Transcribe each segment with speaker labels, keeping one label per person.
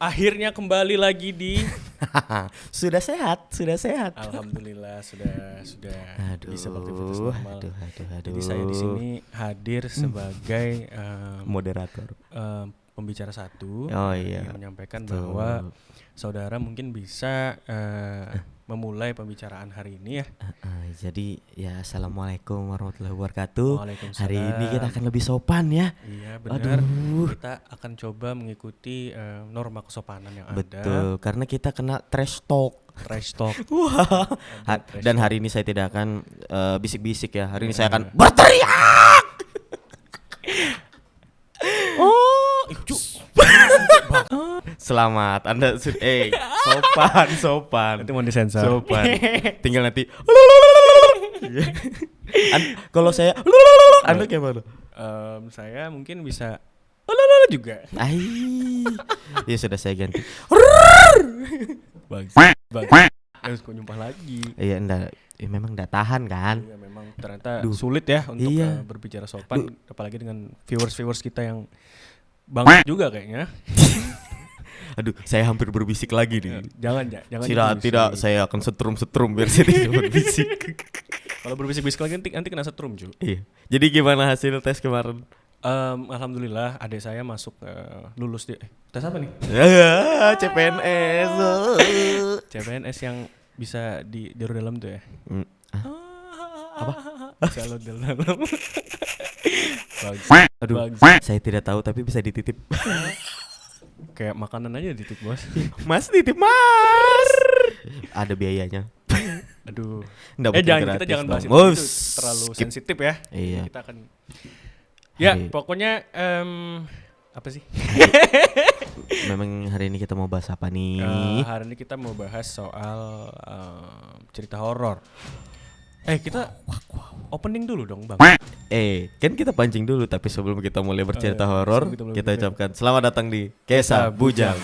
Speaker 1: Akhirnya kembali lagi di
Speaker 2: Sudah sehat.
Speaker 1: Alhamdulillah sudah
Speaker 2: Aduh,
Speaker 1: bisa beraktivitas normal.
Speaker 2: aduh.
Speaker 1: Jadi saya di sini hadir sebagai
Speaker 2: Moderator.
Speaker 1: pembicara satu
Speaker 2: Oh iya.
Speaker 1: yang menyampaikan
Speaker 2: Betul.
Speaker 1: bahwa saudara mungkin bisa memulai pembicaraan hari ini ya.
Speaker 2: Jadi ya assalamualaikum warahmatullahi wabarakatuh.
Speaker 1: Waalaikumsalam.
Speaker 2: Hari ini kita akan lebih sopan ya.
Speaker 1: Iya benar.
Speaker 2: Aduh.
Speaker 1: Kita akan coba mengikuti norma kesopanan yang
Speaker 2: Betul, karena kita kena trash talk.
Speaker 1: Trash talk.
Speaker 2: Wah.
Speaker 1: Trash
Speaker 2: Dan
Speaker 1: talk.
Speaker 2: hari ini saya tidak akan bisik-bisik ya. Hari ini saya akan berteriak.
Speaker 1: Oh, Icu.
Speaker 2: Selamat, Anda sopan.
Speaker 1: Nanti mau disensor.
Speaker 2: Sopan. Tinggal nanti. Kalau saya Anda kayak mana?
Speaker 1: Saya mungkin bisa juga.
Speaker 2: Ya sudah saya ganti.
Speaker 1: Bagus. Harus kok nyumpah lagi.
Speaker 2: Iya, enggak. Ya, memang enggak tahan kan.
Speaker 1: Iya memang ternyata
Speaker 2: Duh.
Speaker 1: sulit ya untuk
Speaker 2: Iya.
Speaker 1: berbicara sopan, apalagi dengan viewers kita yang banget juga kayaknya.
Speaker 2: Aduh, saya hampir berbisik lagi nih.
Speaker 1: Jangan
Speaker 2: Tidak, saya akan setrum biar saya tidak berbisik.
Speaker 1: Kalau berbisik-bisik lagi nanti kena setrum, cu.
Speaker 2: Iya. Jadi gimana hasil tes kemarin?
Speaker 1: Alhamdulillah adik saya masuk lulus di tes apa nih?
Speaker 2: CPNS.
Speaker 1: CPNS yang bisa di dalam tuh ya.
Speaker 2: Apa?
Speaker 1: Bisa lo dalam. Bagus.
Speaker 2: Aduh,
Speaker 1: Bagus.
Speaker 2: saya tidak tahu tapi bisa dititip.
Speaker 1: Kayak makanan aja ditip, Bos.
Speaker 2: Mas titip, Mas. Ada biayanya.
Speaker 1: Aduh.
Speaker 2: Nggak mungkin
Speaker 1: Kita
Speaker 2: gratis
Speaker 1: jangan bahas
Speaker 2: dong.
Speaker 1: itu terlalu
Speaker 2: Skip.
Speaker 1: sensitif ya.
Speaker 2: Iya.
Speaker 1: Kita akan ya,
Speaker 2: Hari-
Speaker 1: pokoknya apa sih?
Speaker 2: Memang hari ini kita mau bahas apa nih?
Speaker 1: Hari ini kita mau bahas soal cerita horor. Kita opening dulu dong, Bang.
Speaker 2: Kan kita pancing dulu, tapi sebelum kita mulai bercerita
Speaker 1: iya.
Speaker 2: horor,
Speaker 1: Sebelum kita mulai
Speaker 2: kita
Speaker 1: bercerita.
Speaker 2: ucapkan selamat datang di Kisah Bujang.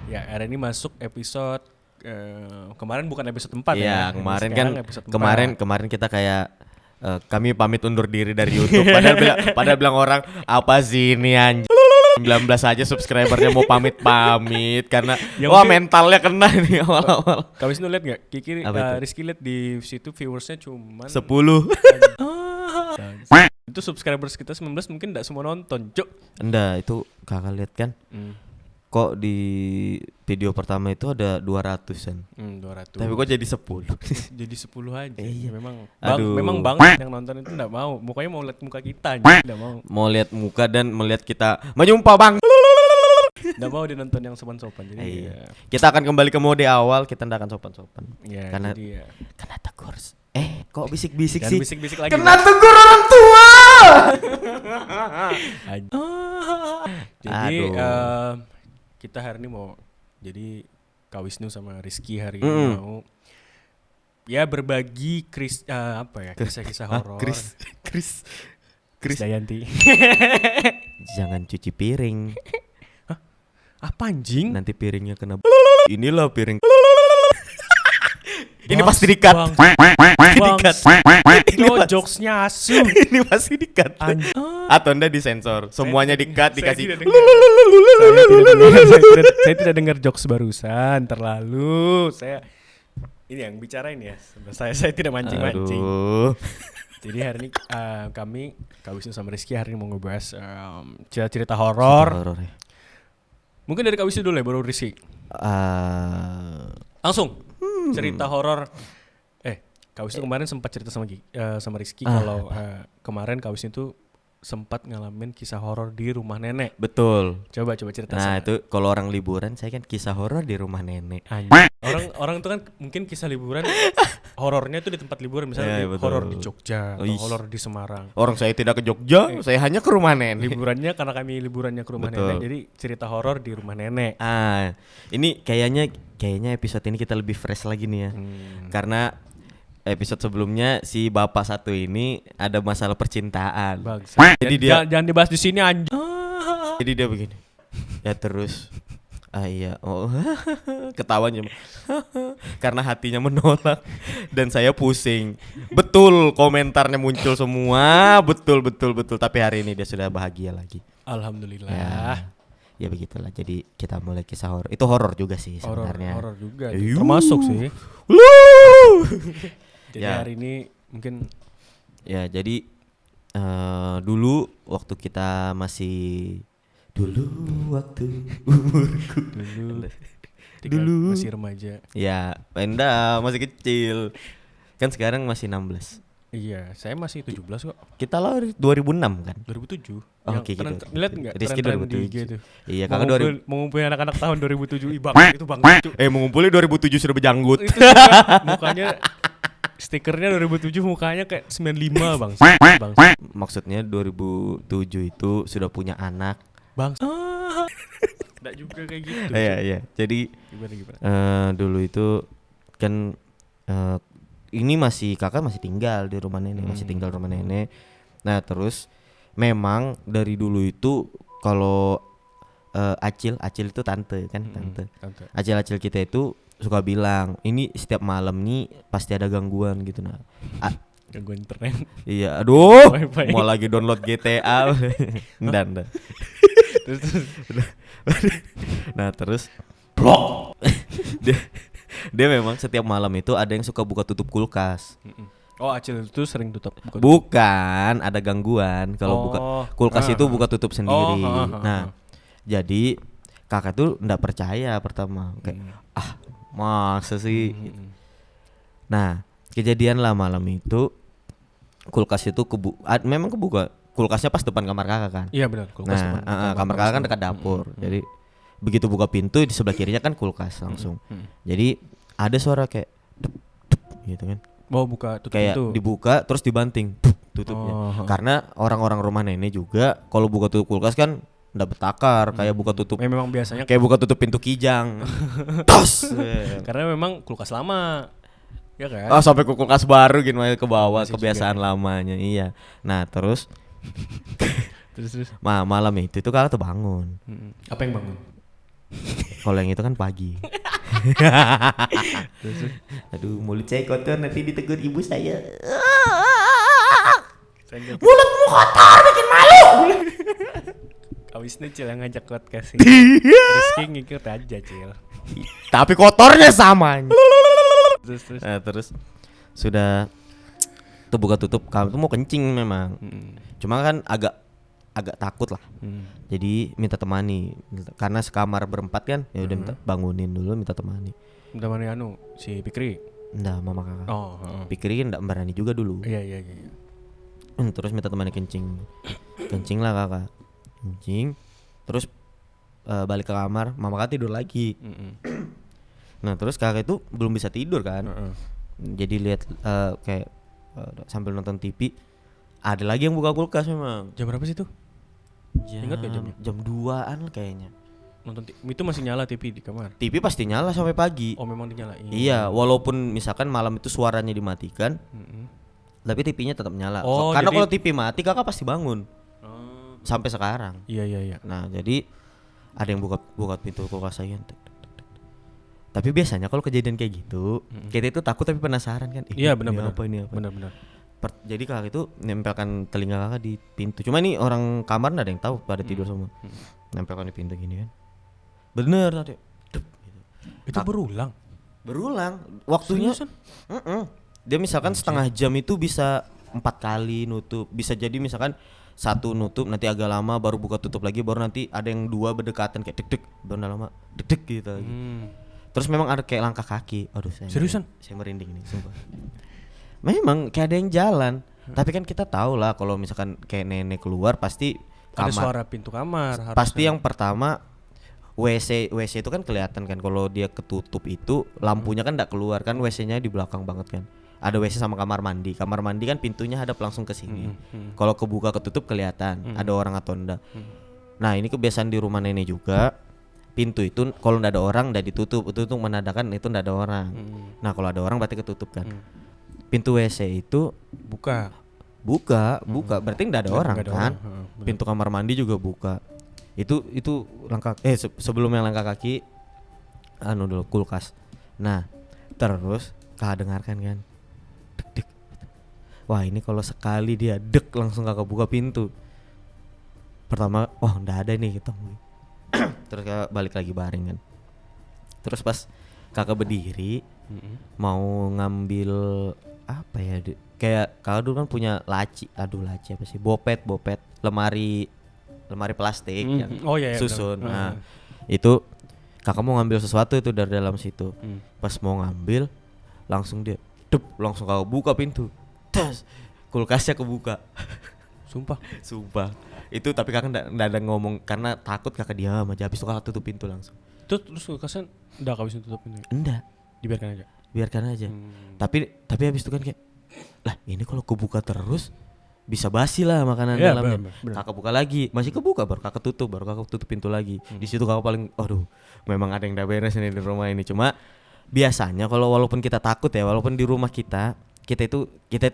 Speaker 1: Ya, hari ini masuk episode kemarin bukan episode 4 ya.
Speaker 2: Iya, kemarin kan
Speaker 1: Sekarang episode 4.
Speaker 2: kemarin kita kayak kami pamit undur diri dari YouTube. Padahal bilang orang apa sih ini anjing. 19 aja subscribernya mau pamit karena
Speaker 1: Ya
Speaker 2: wah
Speaker 1: mungkin-
Speaker 2: mentalnya kena nih awal-awal.
Speaker 1: Kau Wisnu lihat enggak? Kiki
Speaker 2: Apa itu?
Speaker 1: Rizky lihat di situ viewersnya cuman
Speaker 2: 10.
Speaker 1: Itu subscribers kita 19 mungkin enggak semua nonton, Cuk.
Speaker 2: Enggak, itu kakak lihat kan. Kok di video pertama itu ada 200-an.
Speaker 1: 200.
Speaker 2: Tapi kok jadi 10?
Speaker 1: Jadi 10 aja.
Speaker 2: Iya.
Speaker 1: Memang
Speaker 2: Aduh.
Speaker 1: banget yang nonton itu enggak mau. Mukanya mau lihat muka kita, enggak mau.
Speaker 2: Mau lihat muka dan melihat kita menyumpah, Bang.
Speaker 1: Enggak mau dia nonton yang sopan-sopan. Jadi
Speaker 2: Iya. Kita akan kembali ke mode awal, kita enggak akan sopan-sopan.
Speaker 1: ya,
Speaker 2: Karena-
Speaker 1: jadi ya.
Speaker 2: Kena tegur. Kok bisik-bisik
Speaker 1: Jangan
Speaker 2: sih?
Speaker 1: bisik-bisik lagi.
Speaker 2: Kena tegur orang tua.
Speaker 1: Jadi
Speaker 2: Aduh.
Speaker 1: kita hari ini mau jadi Kak Wisnu sama Rizky hari ini
Speaker 2: Mm-mm.
Speaker 1: mau ya berbagi kisah-kisah horor.
Speaker 2: Chris.
Speaker 1: Dayanti.
Speaker 2: Jangan cuci piring.
Speaker 1: Apa anjing?
Speaker 2: Nanti piringnya kena. Inilah piring. Ini pasti dikat.
Speaker 1: Itu jokesnya asu.
Speaker 2: Ini pasti dikat.
Speaker 1: Anjing.
Speaker 2: Atau Anda disensor. Semuanya dikat, dikasih.
Speaker 1: Saya tidak dengar jokes barusan, terlalu. Ini yang bicarain ya. Saya tidak mancing-mancing.
Speaker 2: Aduh.
Speaker 1: Jadi hari ini kami Kak Wisnu sama Rizky hari ini mau ngebahas cerita-cerita horor.
Speaker 2: Horor ya.
Speaker 1: Mungkin dari Kak Wisnu dulu ya, baru Rizky. Langsung cerita horor. Kak Wisnu kemarin sempat cerita sama Rizky kalau kemarin Kak Wisnu itu sempat ngalamin kisah horor di rumah nenek.
Speaker 2: Betul.
Speaker 1: Coba cerita.
Speaker 2: Nah itu kalau orang liburan saya kan kisah horor di rumah nenek.
Speaker 1: Orang orang tuh kan mungkin kisah liburan horornya tuh di tempat liburan, misalnya
Speaker 2: Iya, betul.
Speaker 1: horor di Jogja atau
Speaker 2: Ih.
Speaker 1: horor di Semarang.
Speaker 2: Orang saya tidak ke Jogja, saya hanya ke rumah nenek.
Speaker 1: Liburannya karena kami liburannya ke rumah
Speaker 2: Betul.
Speaker 1: nenek, jadi cerita horor di rumah nenek.
Speaker 2: Ini kayaknya episode ini kita lebih fresh lagi nih ya. Karena episode sebelumnya si bapak satu ini ada masalah percintaan.
Speaker 1: Bangsa.
Speaker 2: Jadi
Speaker 1: Jangan dibahas di sini anjing.
Speaker 2: Jadi dia begini. Ya terus iya, ketawanya karena hatinya menolak dan saya pusing. Betul, komentarnya muncul semua, betul. Tapi hari ini dia sudah bahagia lagi.
Speaker 1: Alhamdulillah.
Speaker 2: Ya begitulah. Jadi kita mulai kisah horor. Itu horor juga sih sebenarnya.
Speaker 1: Horor juga.
Speaker 2: Yuh.
Speaker 1: Termasuk sih.
Speaker 2: Wuh.
Speaker 1: Jadi
Speaker 2: Ya.
Speaker 1: hari ini mungkin
Speaker 2: Ya jadi dulu waktu kita masih umurku
Speaker 1: dulu masih remaja.
Speaker 2: ya Penda masih kecil kan, sekarang masih 16.
Speaker 1: Iya, saya masih 17 kok.
Speaker 2: Kita lahir 2006 kan.
Speaker 1: 2007.
Speaker 2: Oke,
Speaker 1: Yang
Speaker 2: gitu.
Speaker 1: lihat enggak
Speaker 2: Rizky
Speaker 1: tren-tren di
Speaker 2: 2007.
Speaker 1: IG tuh.
Speaker 2: Iya, kakak 2000.
Speaker 1: Mengumpulkan anak-anak tahun 2007. Bang, itu bang.
Speaker 2: Mengumpuli 2007 sudah berjanggut.
Speaker 1: Itu juga mukanya stikernya 2007 mukanya kayak 95 bang. Bang.
Speaker 2: Maksudnya 2007 itu sudah punya anak.
Speaker 1: Bang. Enggak juga kayak gitu.
Speaker 2: Iya. Jadi
Speaker 1: Gimana?
Speaker 2: dulu itu kan ini kakak masih tinggal di rumah nenek, masih tinggal di rumah nenek. Nah, terus memang dari dulu itu kalau Acil itu tante kan, tante. Acil kita itu suka bilang, ini setiap malam nih pasti ada gangguan gitu nah.
Speaker 1: Gangguan internet.
Speaker 2: Iya, aduh,
Speaker 1: Wifi.
Speaker 2: mau lagi download GTA. Ndan.
Speaker 1: Terus
Speaker 2: Nah, terus blok. dia memang setiap malam itu ada yang suka buka tutup kulkas.
Speaker 1: Oh, Acil itu sering tutup.
Speaker 2: Bukan, ada gangguan kalau buka kulkas itu buka tutup sendiri. Nah, jadi kakak tuh ndak percaya pertama, kayak masa sih. Nah, kejadian lah malam itu kulkas itu memang kebuka. Kulkasnya pas depan kamar kakak kan.
Speaker 1: Iya benar, kulkas depan.
Speaker 2: Kamar kakak kan dekat dapur. Jadi begitu buka pintu di sebelah kirinya kan kulkas langsung. Jadi ada suara kayak dup, gitu kan.
Speaker 1: Mau buka tutup
Speaker 2: Kayak
Speaker 1: pintu.
Speaker 2: dibuka terus dibanting tutupnya. Karena orang-orang rumah nenek juga kalau buka tutup kulkas kan ndak betakar kayak buka tutup.
Speaker 1: Memang biasanya
Speaker 2: Kayak buka tutup pintu kijang. Tos.
Speaker 1: karena memang kulkas lama. Ya kan?
Speaker 2: Sampai ke kulkas baru gitu ke bawah,
Speaker 1: Masih
Speaker 2: kebiasaan lamanya. Iya. Nah, terus
Speaker 1: Terus.
Speaker 2: malam itu tuh kakak tuh bangun.
Speaker 1: Apa yang bangun?
Speaker 2: Kalau yang itu kan pagi. Aduh, mulut saya kotor nanti ditegur ibu saya. Mulutmu kotor bikin malu.
Speaker 1: Awisnya Cil yang ngajak podcast ini. Rizky ngikut aja Cil.
Speaker 2: Tapi kotornya sama.
Speaker 1: Terus.
Speaker 2: Nah, terus sudah tuh buka tutup, kamu tuh mau kencing memang. Cuma kan agak takut lah. Jadi minta temani karena sekamar berempat kan. Ya udah minta bangunin dulu, minta temani.
Speaker 1: Minta mana si Pikri.
Speaker 2: Enggak, mama kakak.
Speaker 1: Oh,
Speaker 2: Pikirin enggak berani juga dulu.
Speaker 1: Iya.
Speaker 2: Terus minta temani kencing. Kencing lah kakak. Kencing. Terus balik ke kamar, mama kakak tidur lagi. Nah, terus kakak itu belum bisa tidur kan. Jadi lihat kayak sambil nonton TV, ada lagi yang buka kulkas memang.
Speaker 1: Jam berapa sih tuh? Ingat gak jamnya?
Speaker 2: Jam 2-an kayaknya.
Speaker 1: Nonton itu masih nyala TV di kamar.
Speaker 2: TV pasti nyala sampai pagi.
Speaker 1: Oh, memang dinyalain.
Speaker 2: Iya, walaupun misalkan malam itu suaranya dimatikan, tapi TV-nya tetap nyala.
Speaker 1: Oh,
Speaker 2: karena
Speaker 1: jadi-
Speaker 2: kalau TV mati kakak pasti bangun. Sampai sekarang.
Speaker 1: Iya.
Speaker 2: Nah, jadi ada yang buka pintu kulkas saya. Tapi biasanya kalau kejadian kayak gitu, kita itu takut tapi penasaran kan.
Speaker 1: Iya,
Speaker 2: Ini
Speaker 1: benar.
Speaker 2: apa ini apa?
Speaker 1: Benar.
Speaker 2: Jadi kakak itu nempelkan telinga kakak di pintu. Cuma ini orang kamar nggak ada yang tahu, pada tidur semua. Nempelkan di pintu gini kan. Bener tadi. Dup, gitu.
Speaker 1: Itu berulang.
Speaker 2: Waktunya.
Speaker 1: Seriusan?
Speaker 2: Dia misalkan setengah jam itu bisa 4 kali nutup. Bisa jadi misalkan satu nutup nanti agak lama baru buka tutup lagi, baru nanti ada yang dua berdekatan kayak deg-deg, baru lama deg-deg gitu. Terus memang ada kayak langkah kaki. Aduh,
Speaker 1: Seriusan?
Speaker 2: Saya merinding nih, sumpah. Memang kayak ada yang jalan. Tapi kan kita tahu lah kalau misalkan kayak nenek keluar pasti
Speaker 1: Ada
Speaker 2: kamar.
Speaker 1: suara pintu kamar.
Speaker 2: Pasti yang pertama WC itu kan kelihatan kan kalau dia ketutup itu lampunya kan enggak keluar kan, WC-nya di belakang banget kan. Ada WC sama kamar mandi. Kamar mandi kan pintunya hadap langsung ke sini. Kalau kebuka ketutup kelihatan ada orang atau enggak. Nah, ini kebiasaan di rumah nenek juga. Pintu itu kalau enggak ada orang enggak ditutup. Itu untuk menandakan itu enggak ada orang. Nah, kalau ada orang berarti ketutup kan. Pintu WC itu
Speaker 1: Buka.
Speaker 2: buka, berarti enggak ada orang
Speaker 1: Nggak ada
Speaker 2: kan.
Speaker 1: orang.
Speaker 2: Pintu kamar mandi juga buka. Itu langkah sebelum yang langkah kaki dulu kulkas. Nah, terus kakak dengarkan kan. Dek dek. Wah, ini kalau sekali dia dek langsung kakak buka pintu. Pertama, enggak ada nih gitu. Terus kakak balik lagi baring kan. Terus pas kakak berdiri mau ngambil apa ya? Kayak kakak dulu kan punya laci apa sih? Bopet, lemari plastik yang
Speaker 1: Iya,
Speaker 2: susun.
Speaker 1: benar.
Speaker 2: Nah, itu kakak mau ngambil sesuatu itu dari dalam situ. Pas mau ngambil langsung langsung kakak buka pintu. Tas, kulkasnya kebuka. Sumpah. Itu tapi kakak enggak ada ngomong karena takut kakak diam aja. Habis itu kakak tutup pintu langsung.
Speaker 1: Terus kulkasnya udah kau bisa tutup pintu.
Speaker 2: Enggak,
Speaker 1: Dibiarkan aja.
Speaker 2: aja. Tapi habis itu kan kayak lah ini kalau kebuka terus bisa basi lah makanan
Speaker 1: Iya,
Speaker 2: dalamnya.
Speaker 1: bener.
Speaker 2: Kakak buka lagi, masih kebuka baru kakak tutup pintu lagi. Di situ kakak paling memang ada yang udah beres ini di rumah ini. Cuma biasanya kalau walaupun kita takut ya, walaupun di rumah kita itu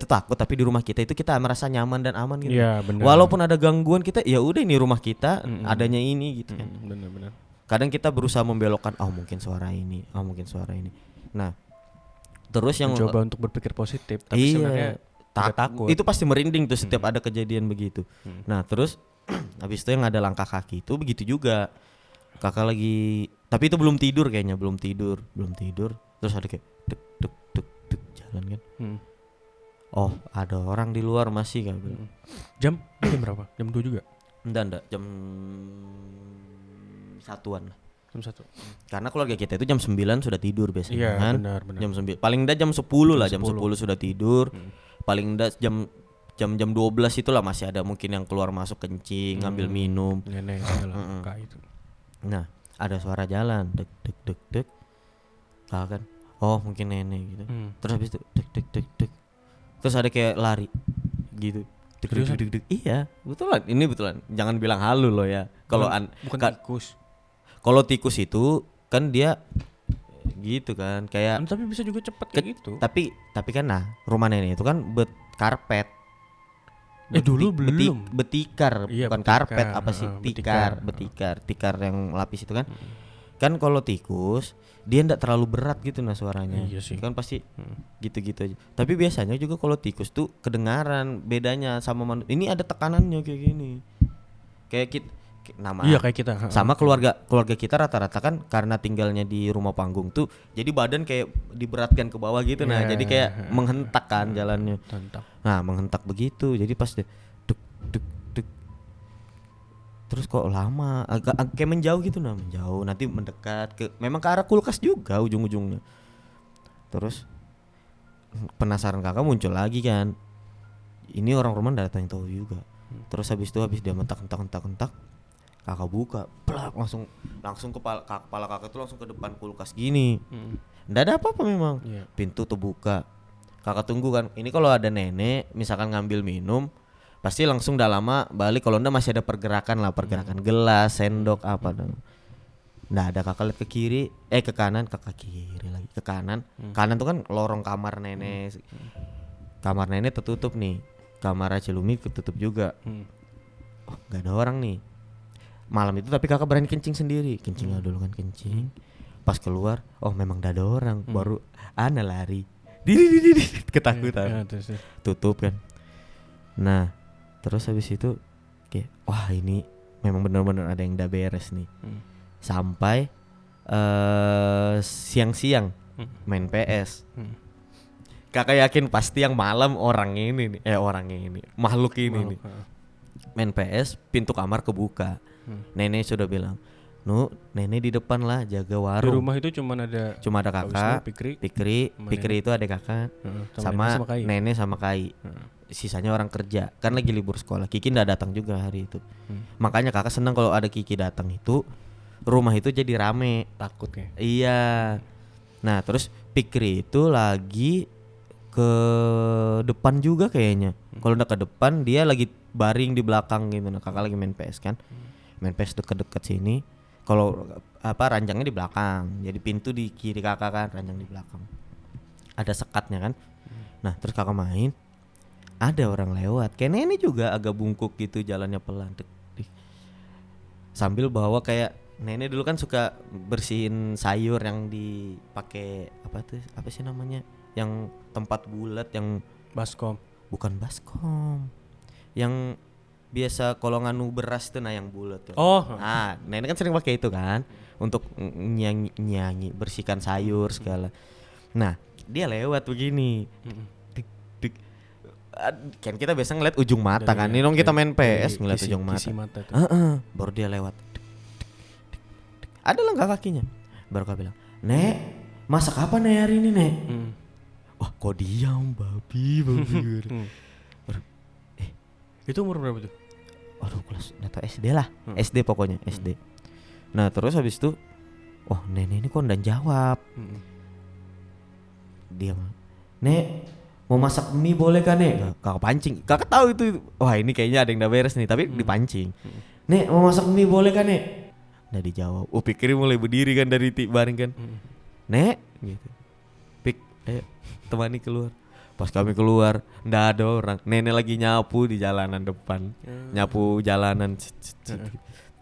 Speaker 2: takut, tapi di rumah kita itu kita merasa nyaman dan aman gitu.
Speaker 1: Iya, bener.
Speaker 2: Walaupun ada gangguan kita ya udah ini rumah kita, adanya ini gitu kan.
Speaker 1: Benar.
Speaker 2: Kadang kita berusaha membelokkan mungkin suara ini. Nah, terus yang
Speaker 1: mencoba untuk berpikir positif, tapi sebenarnya takut.
Speaker 2: Itu pasti merinding tuh setiap ada kejadian begitu. Nah, terus habis itu yang ada langkah kaki itu begitu juga. Kakak lagi, tapi itu belum tidur kayaknya, belum tidur. Terus ada kayak dek jalan kan. Ada orang di luar masih kan.
Speaker 1: Jam berapa? Jam 2 juga?
Speaker 2: Enggak, jam 1-an lah.
Speaker 1: Jam 1.
Speaker 2: Karena keluarga kita itu jam 9 sudah tidur biasanya
Speaker 1: Iya,
Speaker 2: kan.
Speaker 1: benar.
Speaker 2: Jam 9. Paling enggak jam 10 lah, jam 10 sudah tidur. Paling enggak jam 12 itulah masih ada mungkin yang keluar masuk kencing, ngambil minum.
Speaker 1: Nenek segala kayak itu.
Speaker 2: Nah, ada suara jalan, dek. Kan. Mungkin nenek gitu. Terus habis itu dek. Terus ada kayak lari gitu. Dek. Iya, betulan. Jangan bilang halu loh ya. Kalau
Speaker 1: bukan tikus.
Speaker 2: Kalau tikus itu kan dia gitu kan kayak
Speaker 1: Tapi bisa juga cepat kayak gitu.
Speaker 2: Tapi kan rumah nenek itu kan karpet.
Speaker 1: Dulu belum.
Speaker 2: Betikar,
Speaker 1: Iya,
Speaker 2: bukan
Speaker 1: betikar.
Speaker 2: karpet apa sih? Tikar yang lapis itu kan. Kan kalau tikus dia enggak terlalu berat gitu suaranya.
Speaker 1: Iya sih.
Speaker 2: Kan pasti gitu-gitu aja. Tapi biasanya juga kalau tikus tuh kedengaran bedanya sama manusia. Ini ada tekanannya kayak gini. Kayak
Speaker 1: Iya kayak kita.
Speaker 2: Sama keluarga kita rata-rata kan karena tinggalnya di rumah panggung tuh jadi badan kayak diberatkan ke bawah gitu. Nah, jadi kayak menghentak kan jalannya. Nah, menghentak begitu. Jadi pas dek. Terus kok lama, agak kayak menjauh gitu menjauh, nanti mendekat memang ke arah kulkas juga ujung-ujungnya. Terus penasaran kakak muncul lagi kan. Ini orang rumah datang tahu juga. Terus habis dia mentak, kakak buka, plak, langsung kepala kakak tuh langsung ke depan kulkas gini. Nggak ada apa-apa memang. Pintu tuh buka. Kakak tunggu kan. Ini kalau ada nenek misalkan ngambil minum, pasti langsung dah lama balik. Kalau enggak masih ada pergerakan gelas, sendok apa dong. Nggak ada. Kakak lihat ke kiri, ke kanan, kakak kiri lagi ke kanan. Kanan tuh kan lorong kamar nenek. Kamar nenek tertutup nih. Kamar Cilumi ketutup juga. Nggak ada orang nih. Malam itu tapi kakak berani kencing sendiri. Kencing dulu kan kencing. Pas keluar, memang nggak ada orang. Baru ana lari. Ketakutan. Tutup kan. Nah, terus habis itu kayak wah ini memang benar-benar ada yang udah beres nih. Sampai siang-siang main PS. Kakak yakin pasti yang malam orang ini makhluk ini nih. Main PS, pintu kamar kebuka. Nenek sudah bilang, nenek di depan lah jaga warung.
Speaker 1: Di rumah itu cuma ada
Speaker 2: kakak, Pikri itu ada kakak, sama nenek sama Kai. Sisanya orang kerja, kan lagi libur sekolah. Kiki nggak datang juga hari itu. Makanya kakak senang kalau ada Kiki datang itu rumah itu jadi rame.
Speaker 1: Takut ya.
Speaker 2: Iya. Nah terus Pikri itu lagi ke depan juga kayaknya. Kalau udah ke depan dia lagi baring di belakang gitu. Nah kakak lagi main PS kan. Main PS deket-deket sini. Kalau ranjangnya di belakang. Jadi pintu di kiri kakak kan, ranjang di belakang. Ada sekatnya kan. Nah terus kakak main. Ada orang lewat. Kayak nenek juga agak bungkuk gitu, jalannya pelan. Sambil bawa kayak nenek dulu kan suka bersihin sayur yang dipakai apa sih namanya? Yang tempat bulat yang
Speaker 1: Baskom.
Speaker 2: bukan baskom. Yang biasa kalau nganu beras tuh yang bulat tuh.
Speaker 1: Oh.
Speaker 2: Nah, nenek kan sering pakai itu kan untuk nyanyi bersihkan sayur segala. Nah, dia lewat begini. Dik, dik. Kan kita biasa ngeliat ujung mata kan. Ini dong kita main PS ngeliat ujung mata. Baru dia lewat. Ada langkah kakinya. Baru kak bilang, "Nek, masak apa nek hari ini, Nek?" Wah, kok diam, babi.
Speaker 1: Itu umur berapa tuh?
Speaker 2: Aduh, kelas atau SD lah. SD pokoknya, SD. Nah, terus habis itu, oh, nenek ini kok nggak jawab. Dia, "Nek, mau masak mie boleh kan, Nek?" Kakak pancing. Kakak tahu itu. Wah, ini kayaknya ada yang udah beres nih, tapi dipancing. "Nek, mau masak mie boleh kan, Nek?" Nggak dijawab. Pikir mulai berdiri kan dari baring kan. "Nek," gitu. "Pik, ayo temani keluar." Pas kami keluar, nggak ada orang. Nenek lagi nyapu di jalanan depan. Nyapu jalanan.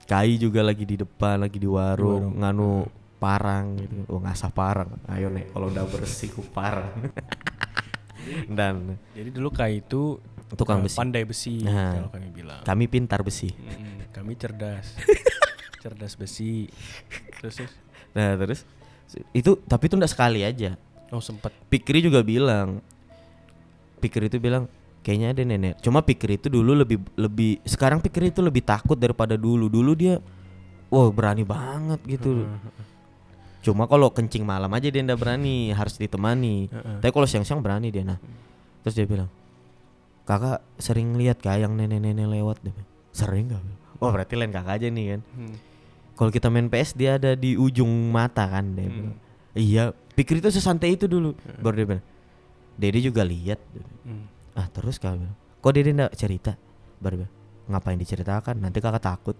Speaker 2: Kai juga lagi di depan, lagi di warung. Nganu parang gitu. Oh, ngasah parang. "Ayo Nek, kalau udah bersih ku parang." Dan
Speaker 1: jadi dulu Kai itu
Speaker 2: tukang besi.
Speaker 1: Pandai besi kalau kami bilang.
Speaker 2: Kami pintar besi.
Speaker 1: Kami cerdas. Cerdas besi. Terus.
Speaker 2: Nah, terus itu tapi itu enggak sekali aja.
Speaker 1: Oh, sempat.
Speaker 2: Pikri juga bilang. Pikri itu bilang kayaknya ada nenek. Cuma Pikri itu dulu lebih sekarang Pikri itu lebih takut daripada dulu. Dulu dia berani banget gitu. Cuma kalau kencing malam aja dia enggak berani, harus ditemani. Tapi kalau siang-siang berani dia. Nah. Terus dia bilang, "Kakak sering lihat kayak yang nenek-nenek lewat?" Dia bilang, "Sering enggak?" Oh, berarti lain kakak aja nih kan. Kalau kita main PS dia ada di ujung mata kan dia bilang. Iya, Pikir itu sesantai itu dulu. Baru dia bilang, "Dede juga lihat." Ah, terus kakak bilang, "Kok Dede enggak cerita?" Baru bilang, "Ngapain diceritakan? Nanti kakak takut."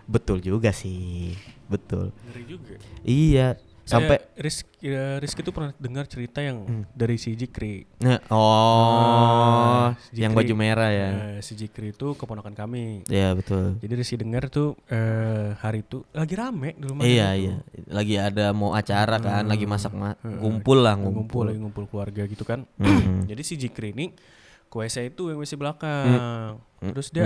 Speaker 2: Betul juga sih. Betul.
Speaker 1: Ngeri juga.
Speaker 2: Iya, sampai
Speaker 1: Rizky tuh pernah dengar cerita yang dari si Jikri.
Speaker 2: Nah, yang baju merah ya.
Speaker 1: Si Jikri itu keponakan kami.
Speaker 2: Iya, betul.
Speaker 1: Jadi Rizky dengar tuh hari itu lagi rame di rumah.
Speaker 2: Iya. Lagi ada mau acara kan, lagi masak ngumpul
Speaker 1: ngumpul keluarga gitu kan. Jadi si Jikri ini ke WC itu yang WC belakang. Terus dia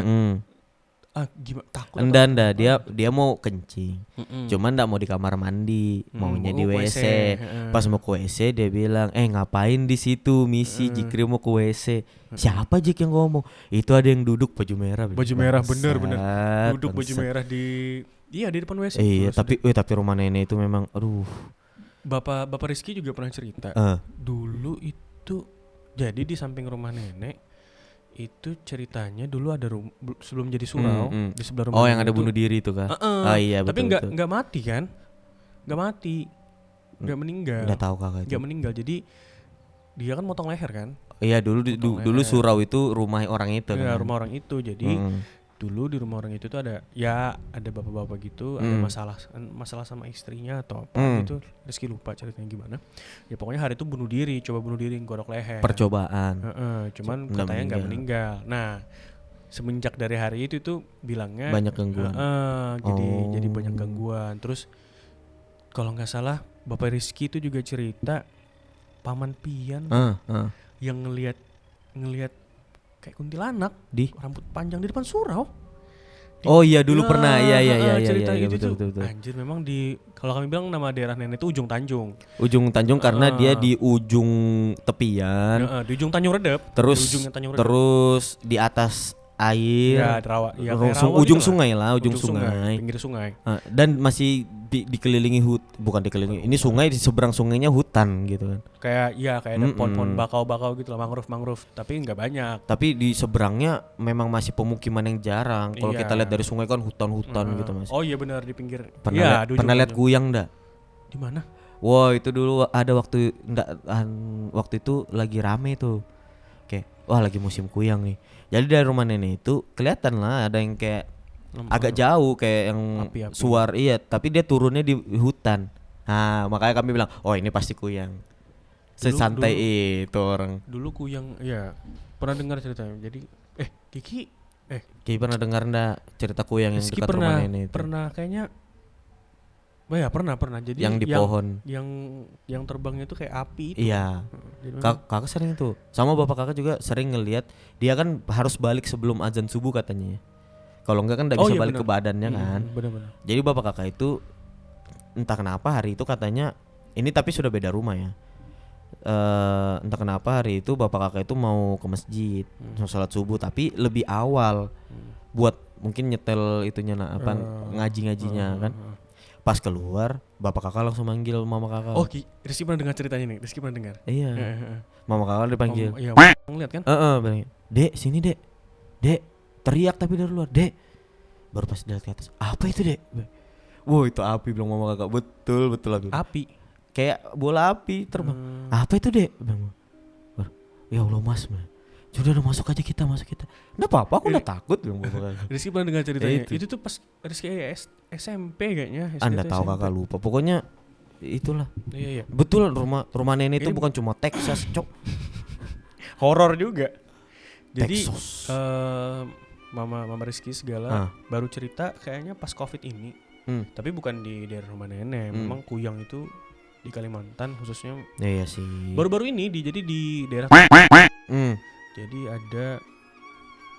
Speaker 1: gimana takut?
Speaker 2: Enggak, dia mau kencing. Cuman enggak mau di kamar mandi, maunya di WC. Pas mau ke WC dia bilang, "Ngapain di situ, misi Jikri mau ke WC." Siapa Jik yang ngomong? "Itu ada yang duduk baju merah."
Speaker 1: Baju merah bener. Duduk baju merah di depan WC.
Speaker 2: Iya, tapi rumah nenek itu memang aduh.
Speaker 1: Bapak Rizky juga pernah cerita. Dulu itu jadi di samping rumah nenek itu ceritanya dulu ada sebelum jadi surau di sebelah rumah.
Speaker 2: Oh, yang ada bunuh diri itu kan? Iya,
Speaker 1: tapi
Speaker 2: betul.
Speaker 1: nggak mati kan? Nggak mati, nggak meninggal.
Speaker 2: Nggak tahu kakak itu.
Speaker 1: Nggak meninggal, jadi dia kan motong leher kan?
Speaker 2: Iya, dulu surau itu rumah orang itu.
Speaker 1: Iya,
Speaker 2: kan?
Speaker 1: rumah orang itu. Jadi dulu di rumah orang itu tuh ada bapak-bapak gitu, ada masalah sama istrinya atau apa gitu. Rizky lupa ceritanya gimana. Ya pokoknya hari itu bunuh diri, coba bunuh diri, godok leher.
Speaker 2: Percobaan.
Speaker 1: Cuman katanya nggak meninggal. Nah, semenjak dari hari itu tuh bilangnya
Speaker 2: banyak gangguan.
Speaker 1: Jadi banyak gangguan. Terus kalau nggak salah Bapak Rizky itu juga cerita paman Pian yang ngelihat kayak kuntilanak
Speaker 2: di
Speaker 1: rambut panjang di depan surau.
Speaker 2: Oh iya, dulu pernah. Iya
Speaker 1: cerita
Speaker 2: gitu,
Speaker 1: itu
Speaker 2: betul.
Speaker 1: Anjir, memang kalau kami bilang nama daerah nenek itu Ujung Tanjung.
Speaker 2: Ujung Tanjung karena dia di ujung tepian.
Speaker 1: Di ujung Tanjung Redep.
Speaker 2: Terus di atas air.
Speaker 1: Ya, rawa. Ya,
Speaker 2: ujung sungai lah, ujung sungai.
Speaker 1: Pinggir sungai.
Speaker 2: Dan masih dikelilingi bukan dikelilingi. Ini sungai, di seberang sungainya hutan gitu kan.
Speaker 1: Kayak ada pohon-pohon bakau-bakau gitu lah, mangrove, tapi nggak banyak.
Speaker 2: Tapi di seberangnya memang masih pemukiman yang jarang. Kalau kita lihat dari sungai kan hutan-hutan gitu Mas.
Speaker 1: Oh iya benar, di pinggir.
Speaker 2: Pernah lihat kuyang enggak?
Speaker 1: Di mana?
Speaker 2: Wah, itu dulu ada waktu itu lagi rame tuh. Kayak wah lagi musim kuyang nih. Jadi dari rumah nenek itu kelihatan lah ada yang kayak agak jauh kayak yang
Speaker 1: api.
Speaker 2: suar, iya, tapi dia turunnya di hutan. Nah, makanya kami bilang, "Oh, ini pasti kuyang." Sesantai itu orang.
Speaker 1: Dulu kuyang ya. Pernah dengar ceritanya. Jadi Kiki
Speaker 2: pernah dengar enggak cerita kuyang yang dekat rumah nenek itu?
Speaker 1: Pernah kayaknya. Oh ya pernah. Jadi
Speaker 2: yang di pohon.
Speaker 1: Yang terbangnya itu kayak api itu.
Speaker 2: Iya. Kakak sering tuh. Sama bapak kakak juga sering ngelihat. Dia kan harus balik sebelum azan subuh katanya. Kalau enggak kan enggak bisa balik ke badannya kan.
Speaker 1: Benar.
Speaker 2: Jadi bapak kakak itu entah kenapa hari itu katanya ini, tapi sudah beda rumah ya. Entah kenapa hari itu bapak kakak itu mau ke masjid sholat subuh, tapi lebih awal buat mungkin nyetel itunya ngaji-ngajinya kan. Pas keluar bapak kakak langsung manggil mama kakak.
Speaker 1: Oh, Rizky pernah dengar ceritanya nih. Rizky pernah dengar.
Speaker 2: Iya. Mama kakak dipanggil.
Speaker 1: Iya, ngeliat kan?
Speaker 2: Dek sini dek. Dek teriak tapi dari luar. Dek. Baru pas dilihat ke atas. Apa itu dek? Wow, itu api, bilang mama kakak. Betul
Speaker 1: Api.
Speaker 2: Kayak bola api terbang. Apa itu dek? Bilang. Ya Allah mas. Sudah masuk aja kita. Nggak apa-apa, aku udah takut bilang bapak kakak.
Speaker 1: Rizky pernah dengar ceritanya. Itu tuh pas Rizky SMP kayaknya.
Speaker 2: Anda tahu kakak lupa. Pokoknya itulah.
Speaker 1: Iya.
Speaker 2: Betul, rumah nenek itu bukan cuma Texas, cok.
Speaker 1: Horor juga. Jadi
Speaker 2: Texas.
Speaker 1: Mama Rizky segala baru cerita kayaknya pas Covid ini. Tapi bukan di daerah rumah nenek. Memang kuyang itu di Kalimantan khususnya.
Speaker 2: Iya sih.
Speaker 1: Baru-baru ini jadi di daerah. Jadi ada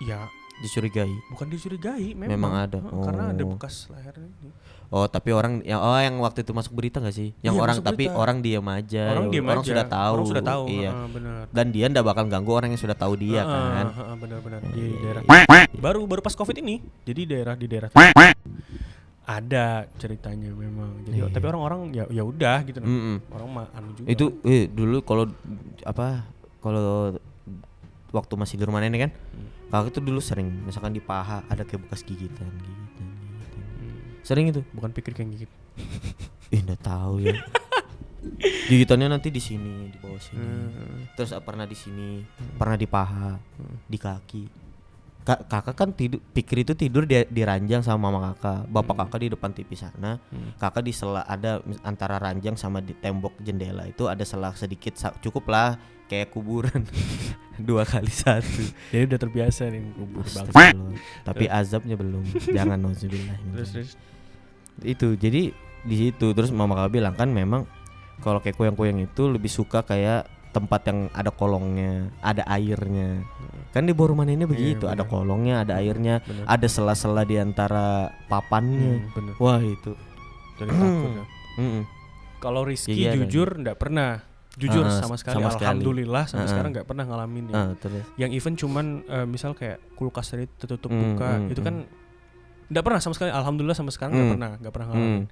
Speaker 1: ya
Speaker 2: dicurigai.
Speaker 1: Bukan dicurigai,
Speaker 2: memang ada.
Speaker 1: Karena ada bekas lehernya ini.
Speaker 2: Oh, tapi orang yang waktu itu masuk berita enggak sih? Yang orang tapi orang diam aja. Orang sudah tahu. Iya.
Speaker 1: Benar.
Speaker 2: Dan dia enggak bakal ganggu orang yang sudah tahu dia kan.
Speaker 1: Benar. Di daerah baru pas Covid ini. Jadi di daerah ada ceritanya memang. Jadi tapi orang-orang ya udah gitu. Orang mah anu juga.
Speaker 2: Itu dulu kalau waktu masih di rumah nenek kan, kakak itu dulu sering misalkan di paha ada kayak bekas gigitan. Sering itu.
Speaker 1: Bukan pikir kayak gigit.
Speaker 2: Enggak tahu ya. Gigitannya nanti di sini, di bawah sini. Terus pernah di sini, pernah di paha, di kaki. Kakak kan pikir itu tidur di ranjang sama mama kakak. Bapak kakak di depan TV sana. Kakak di sela ada antara ranjang sama di tembok jendela itu ada selah sedikit, cukup lah kayak kuburan 2x1.
Speaker 1: Jadi udah terbiasa nih kubur bangsa.
Speaker 2: Tapi azabnya belum. Jangan nauzubillah.
Speaker 1: Terus
Speaker 2: itu jadi di situ. Terus mama kakak bilang kan memang kalau kayak kuyang-kuyang itu lebih suka kayak tempat yang ada kolongnya, ada airnya. Kan di bawah rumah nenek begitu, ada kolongnya, ada airnya, ada sela-sela di antara papannya. Wah, itu.
Speaker 1: Jadi takut ya. Kalau Rizky jujur enggak pernah. Jujur sama sekali. Alhamdulillah sampai sekarang enggak pernah ngalamin ya. Yang even cuman misal kayak kulkas tadi tertutup buka, itu kan enggak pernah sama sekali. Alhamdulillah sampai sekarang enggak pernah ngalamin.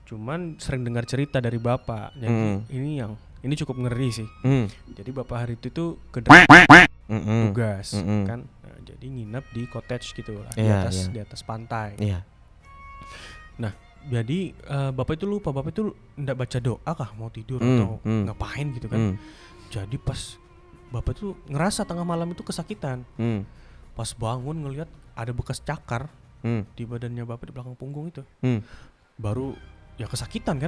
Speaker 1: Cuman sering dengar cerita dari bapak. Jadi ini cukup ngeri sih. Jadi bapak hari itu tuh ke tugas kan. Nah, jadi nginep di cottage gitu lah, di atas pantai. Nah, jadi bapak itu lupa, bapak itu enggak baca doa kah mau tidur atau ngapain gitu kan. Jadi pas bapak tuh ngerasa tengah malam itu kesakitan. Pas bangun ngelihat ada bekas cakar di badannya bapak, di belakang punggung itu. Baru ya kesakitan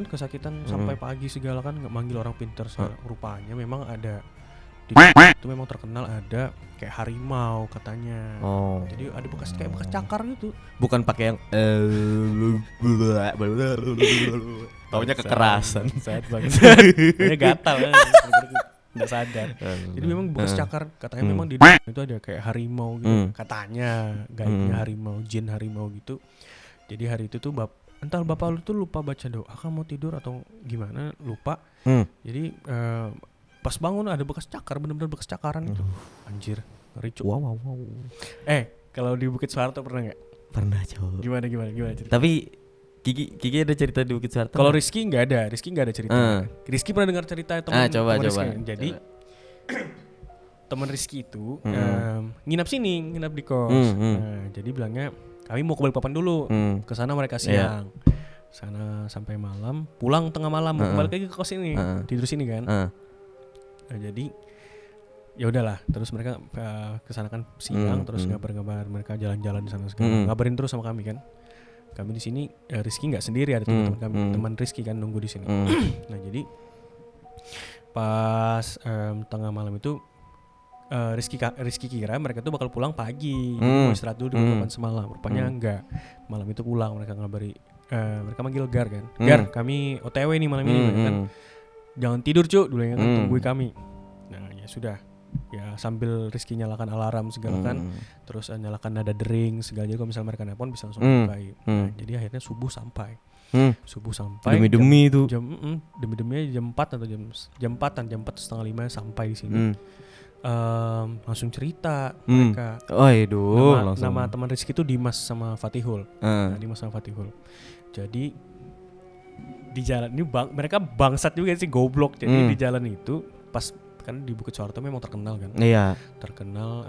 Speaker 1: sampai pagi segala kan, nggak manggil orang pintar segala. Rupanya memang ada itu memang terkenal ada kayak harimau katanya. Jadi ada bekas cakar gitu.
Speaker 2: Bukan pakai yang taunya kekerasan.
Speaker 1: Saat banget. Dia gatal kan. Nggak sadar. Jadi memang bekas cakar katanya memang di itu ada kayak harimau gitu. Katanya gaibnya harimau, jin harimau gitu. Jadi hari itu tuh entah bapak lu tuh lupa baca doa kan mau tidur atau gimana, lupa. Jadi pas bangun ada bekas cakar, bener-bener bekas cakaran gitu. Anjir, ngeri cuk.
Speaker 2: Wow.
Speaker 1: Kalau di Bukit Soeharto pernah nggak?
Speaker 2: Pernah, cowok.
Speaker 1: Gimana cerita?
Speaker 2: Tapi Kiki ada cerita di Bukit Suharto?
Speaker 1: Kalau Rizky nggak ada cerita. Rizky pernah dengar cerita teman Rizky. Jadi teman Rizky itu nginap di kos. Nah, jadi bilangnya kami mau ke Balikpapan dulu. Ke sana mereka siang. Sana sampai malam, pulang tengah malam mau balik lagi ke kos ini. Tidur sini kan. Nah, jadi ya udahlah, terus mereka ke sana kan siang, terus ngabar-ngabar mereka jalan-jalan di sana segala. Ngabarin terus sama kami kan. Kami di sini Rizky nggak sendiri, ada teman-teman kami, teman Rizky kan nunggu di sini. Nah, jadi pas tengah malam itu Rizky kira mereka tuh bakal pulang pagi, mau istirahat dulu di Balikpapan semalam. Rupanya enggak, malam itu pulang. Mereka ngabari, mereka manggil Gar kan, Gar kami OTW nih malam ini kan, jangan tidur Cuk dulu kan, tungguin kami. Nah ya sudah, ya sambil Rizky nyalakan alarm segala kan, terus nyalakan nada dering segala, jadi kalau misalnya mereka nelpon bisa langsung bukain. Nah, jadi akhirnya subuh sampai
Speaker 2: demi itu
Speaker 1: demi jam 4 atau jam 4 setengah 5 sampai di sini. Langsung cerita mereka. Nama teman Rizky itu Dimas sama Fatihul. Dimas sama Fatihul. Jadi di jalan ini mereka bangsat juga sih, goblok. Jadi di jalan itu pas kan di Bukit Suharto memang terkenal kan.
Speaker 2: Iya.
Speaker 1: Terkenal.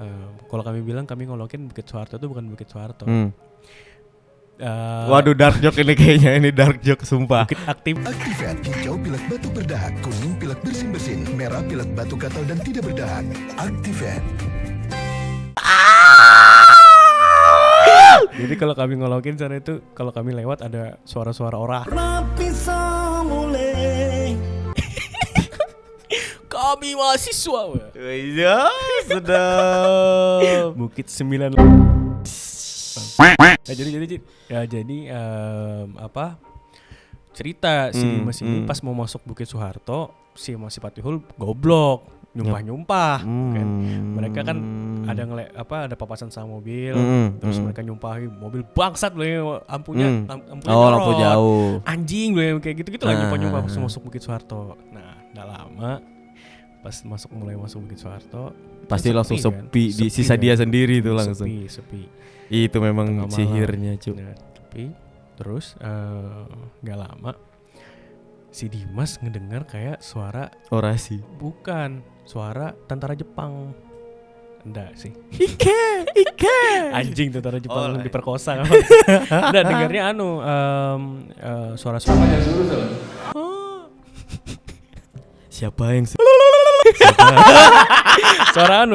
Speaker 1: Kalau kami bilang kami ngolokin Bukit Suharto itu bukan Bukit Suharto.
Speaker 2: Waduh, dark joke ini kayaknya, ini dark joke sumpah.
Speaker 1: Bukit Aktif.
Speaker 3: Activate hijau pilek batu berdahak, kuning pilek bersin-bersin, merah pilek batu gatal dan tidak berdahak. Activate.
Speaker 1: Jadi kalau kami ngolokin sana itu, kalau kami lewat ada suara-suara orang. Kami mahasiswa.
Speaker 2: Iya, sedap.
Speaker 1: Bukit 9. Jadi cerita si Dimas ini pas mau masuk Bukit Suharto, si Fatihul goblok, nyumpah kan. Mereka kan ada papasan sama mobil, terus mereka nyumpahi mobil bangsat loh, lampunya
Speaker 2: lampu jauh.
Speaker 1: Anjing loh kayak gitu lah, nyumpah pas masuk Bukit Suharto. Nah, udah lama pas mulai masuk Bukit Suharto
Speaker 2: pasti langsung sepi di sisa dia sendiri tuh langsung.
Speaker 1: Sepi.
Speaker 2: Itu memang sihirnya, Cuk.
Speaker 1: Nah, tapi terus gak lama si Dimas ngedengar kayak suara
Speaker 2: orasi.
Speaker 1: Bukan, suara tentara Jepang. Enggak sih.
Speaker 2: Ike.
Speaker 1: Anjing, tentara Jepang diperkosa. Enggak, dengarnya suara-suara.
Speaker 2: Siapa yang
Speaker 1: suara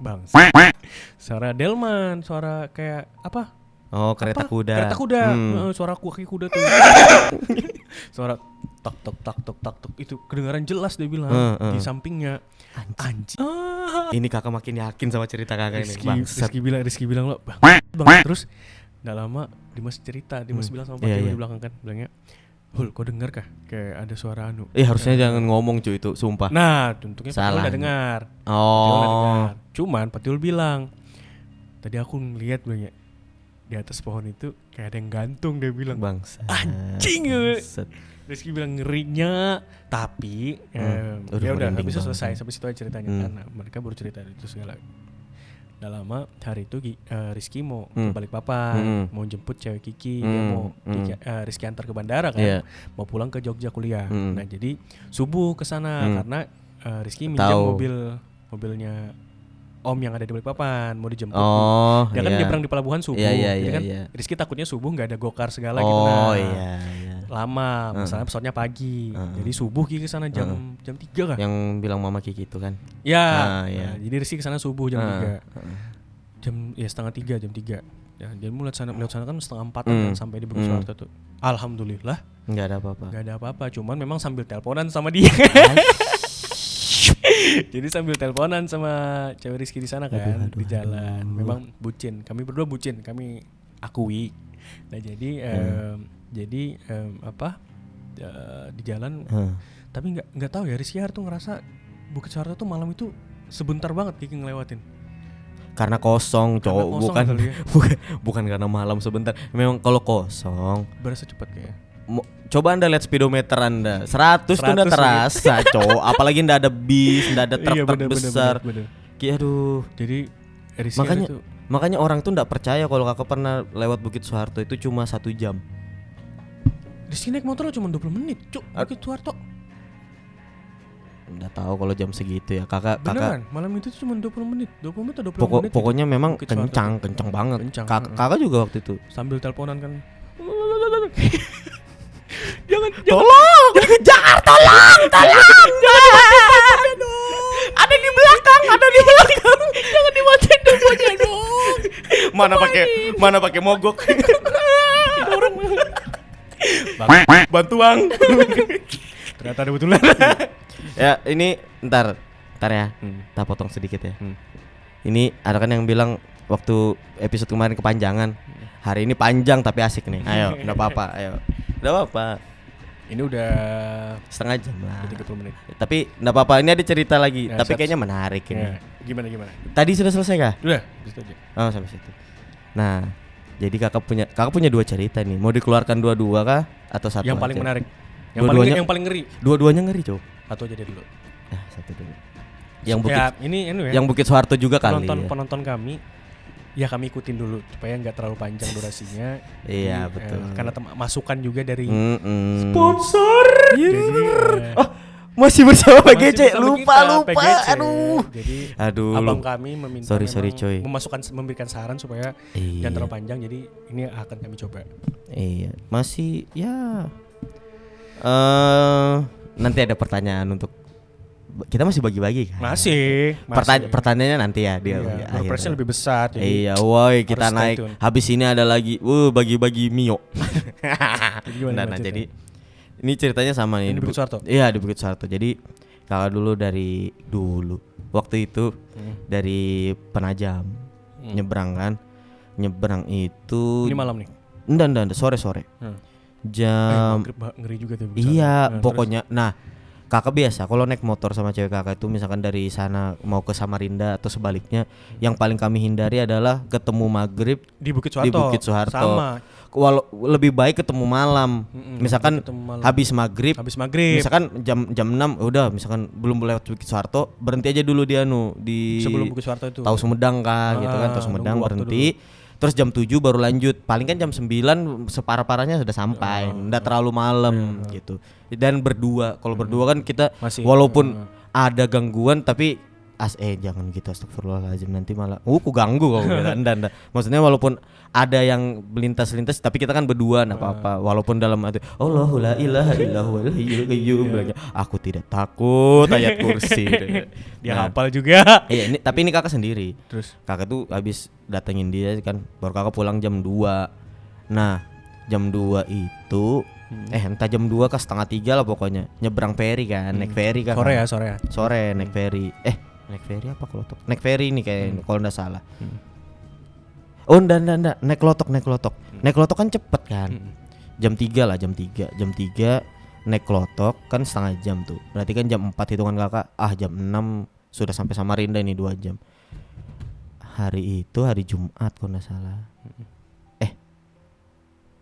Speaker 1: bangsa. Suara delman, suara kayak apa?
Speaker 2: Oh, kereta kuda.
Speaker 1: Suara kaki kuda tuh. Suara tak tok itu kedengaran jelas dia bilang di sampingnya. Anjing.
Speaker 2: Ini kakak makin yakin sama cerita kakak ini.
Speaker 1: Rizky bilang lo bang. Terus enggak lama Dimas cerita, bilang sama Pak di belakang kan, bilangnya, Hul, kau dengar kah kayak ada suara anu?
Speaker 2: Harusnya jangan ngomong cuy itu, sumpah.
Speaker 1: Nah, untungnya Patiul udah dengar. Cuman Patiul bilang, tadi aku ngeliat bilangnya di atas pohon itu kayak ada yang gantung, dia bilang.
Speaker 2: Bangsa.
Speaker 1: Anjing. Rizky bilang ngerinya, tapi ya udah habis itu selesai, sampai situ aja ceritanya. Karena mereka baru cerita itu segala. Udah lama hari itu Rizky mau ke Balikpapan, mau jemput cewek Kiki, dia mau Rizky antar ke bandara kan, mau pulang ke Jogja kuliah. Nah jadi subuh ke sana karena Rizky minjam mobilnya Om yang ada di Balikpapan, mau dijemput. Dia kan nyebrang di pelabuhan subuh, jadi kan Rizky takutnya subuh nggak ada gokar segala gitu. Lama, masalahnya pesawatnya pagi, jadi subuh Kiki ke sana jam 3 kah?
Speaker 2: Yang bilang mama Kiki itu kan?
Speaker 1: Ya. Jadi Rizky ke sana subuh jam 3, setengah 3, jam 3. Ya, jadi lewat sana kan setengah 4 kan sampai di Bukit Suharto tuh. Alhamdulillah
Speaker 2: nggak ada apa-apa. Cuman memang sambil teleponan sama dia.
Speaker 1: Jadi sambil teleponan sama cewek Rizky di sana kan, di jalan. Memang bucin. Kami berdua bucin, kami akui. Nah jadi di jalan. Tapi nggak tahu ya, Rizky tuh ngerasa Bukit Suharto tuh malam itu sebentar banget Kiki ngelewatin.
Speaker 2: Karena kosong, cowok, bukan karena malam sebentar. Memang kalau kosong
Speaker 1: berasa cepat kayak.
Speaker 2: Coba Anda lihat speedometer Anda, 100 tuh udah terasa, cowok. Apalagi ndak ada bis, ndak ada truk besar.
Speaker 1: Bener.
Speaker 2: Aduh.
Speaker 1: Jadi Rizky
Speaker 2: makanya
Speaker 1: itu
Speaker 2: Makanya orang tuh nggak percaya kalau kakak pernah lewat Bukit Soeharto itu cuma 1 jam.
Speaker 1: Di sini naik motor cuma 20 menit, Cuk. Bukit Soeharto.
Speaker 2: Nggak tahu kalau jam segitu ya kakak.
Speaker 1: Beneran, malam itu cuma 20 menit. 20 menit atau 20 menit.
Speaker 2: Pokoknya memang
Speaker 1: Bukit Soeharto.
Speaker 2: kencang banget.
Speaker 1: Kencang.
Speaker 2: Kakak juga waktu itu.
Speaker 1: Sambil teleponan kan. Jangan
Speaker 2: Tolong, jangan tolong.
Speaker 1: ada di belakang. Jangan dimatiin teleponnya dong.
Speaker 2: Mana pakai mogok.
Speaker 1: Orang bantu bang. Ternyata ada betulan.
Speaker 2: Ya ini ntar ya. Kita potong sedikit ya. Ini ada kan yang bilang waktu episode kemarin kepanjangan. Hari ini panjang tapi asik nih. Ayo, enggak apa-apa. Ayo. Enggak apa-apa.
Speaker 1: Ini udah
Speaker 2: Setengah jam lah.
Speaker 1: 30 menit.
Speaker 2: Tapi enggak apa-apa. Ini ada cerita lagi.
Speaker 1: Ya,
Speaker 2: tapi
Speaker 1: siap.
Speaker 2: kayaknya menarik ini.
Speaker 1: Ya, gimana?
Speaker 2: Tadi sudah selesai kah?
Speaker 1: Udah, gitu aja.
Speaker 2: Oh, sampai situ. Nah, jadi kakak punya 2 cerita nih. Mau dikeluarkan dua-dua kah atau satu?
Speaker 1: Yang paling
Speaker 2: aja?
Speaker 1: menarik.
Speaker 2: Dua-duanya-
Speaker 1: Yang paling ngeri.
Speaker 2: Dua-duanya ngeri, Cok.
Speaker 1: Satu aja dulu.
Speaker 2: Nah, satu dulu. Yang Bukit
Speaker 1: Ya, ini ya.
Speaker 2: yang Bukit Soeharto juga kali ya.
Speaker 1: Penonton kami ya kami ikutin dulu supaya nggak terlalu panjang durasinya.
Speaker 2: Iya,
Speaker 1: Jadi,
Speaker 2: betul.
Speaker 1: karena masukan juga dari
Speaker 2: Sponsor.
Speaker 1: jadi
Speaker 2: Masih bersama
Speaker 1: masih
Speaker 2: PGC.
Speaker 1: bersama
Speaker 2: Lupa.
Speaker 1: kita, PGC.
Speaker 2: Aduh.
Speaker 1: Jadi
Speaker 2: Aduh.
Speaker 1: abang kami meminta
Speaker 2: Sorry,
Speaker 1: memang
Speaker 2: coy.
Speaker 1: memberikan saran supaya
Speaker 2: Iya.
Speaker 1: jangan terlalu panjang. Jadi ini akan kami coba.
Speaker 2: Iya, masih ya. Nanti ada pertanyaan untuk kita masih bagi-bagi kan?
Speaker 1: Masih.
Speaker 2: Pertanyaannya nanti ya dia.
Speaker 1: Iya,
Speaker 2: akhirnya.
Speaker 1: Presnya lebih besar. Jadi
Speaker 2: Iya, woi kita
Speaker 1: harus stay
Speaker 2: naik.
Speaker 1: tune.
Speaker 2: Habis ini ada lagi, bagi-bagi Mio.
Speaker 1: Jadi gimana
Speaker 2: Nah,
Speaker 1: ceritanya?
Speaker 2: jadi ini ceritanya sama nih.
Speaker 1: Ini di Bukit Soeharto?
Speaker 2: Iya, di Bukit Soeharto. Jadi kakak dulu waktu itu dari Penajam nyebrang kan. Nyebrang itu
Speaker 1: Ini malam nih.
Speaker 2: Enggak, sore. Jam
Speaker 1: Maghrib ngeri juga tuh. Bukit Soeharto.
Speaker 2: iya,
Speaker 1: Nah,
Speaker 2: pokoknya kakak biasa kalau naik motor sama cewek kakak itu misalkan dari sana mau ke Samarinda atau sebaliknya, yang paling kami hindari adalah ketemu maghrib
Speaker 1: di Bukit
Speaker 2: di
Speaker 1: Soeharto.
Speaker 2: Bukit Soeharto.
Speaker 1: Sama.
Speaker 2: Lebih baik ketemu malam. Misalkan
Speaker 1: ketemu malam.
Speaker 2: habis maghrib,
Speaker 1: Misalkan
Speaker 2: jam 6 udah, misalkan belum lewat Bukit Soeharto, berhenti aja dulu dia di
Speaker 1: sebelum Bukit Soeharto itu.
Speaker 2: Tahu Sumedang kan gitu kan, Tahu Sumedang
Speaker 1: nunggu waktu
Speaker 2: berhenti. Terus jam 7 baru lanjut. Paling kan jam 9 separah-parahnya sudah sampai. Nggak terlalu malam gitu. Dan berdua. Kalau berdua kan kita
Speaker 1: Masih,
Speaker 2: walaupun ada gangguan tapi jangan gitu, astagfirullahaladzim, nanti malah ku ganggu kalau gitu. Enggak. Maksudnya walaupun ada yang melintas-lintas tapi kita kan berdua enggak apa-apa. Walaupun dalam hati Allahu la ilaha illa huwal hayyul qayyum, bilangnya, aku tidak takut ayat kursi.
Speaker 1: Dia
Speaker 2: Nah,
Speaker 1: hafal juga.
Speaker 2: iya, tapi ini kakak sendiri.
Speaker 1: Terus
Speaker 2: Kakak tuh habis datengin dia kan, baru kakak pulang jam 2. Nah, jam 2 itu entah jam 2 ke setengah 3 lah pokoknya. Nyebrang ferry kan, naik ferry kan.
Speaker 1: sore ya.
Speaker 2: Sore naik ferry. Naik ferry apa klotok? Naik ferry nih kayak kalau enggak salah. Oh, enggak. Naik klotok. Naik klotok kan cepet kan. Jam 3 lah, jam 3 naik klotok kan setengah jam tuh. Berarti kan jam 4 hitungan kakak. Jam 6 sudah sampai Samarinda ini 2 jam. Hari itu hari Jumat kalau enggak salah.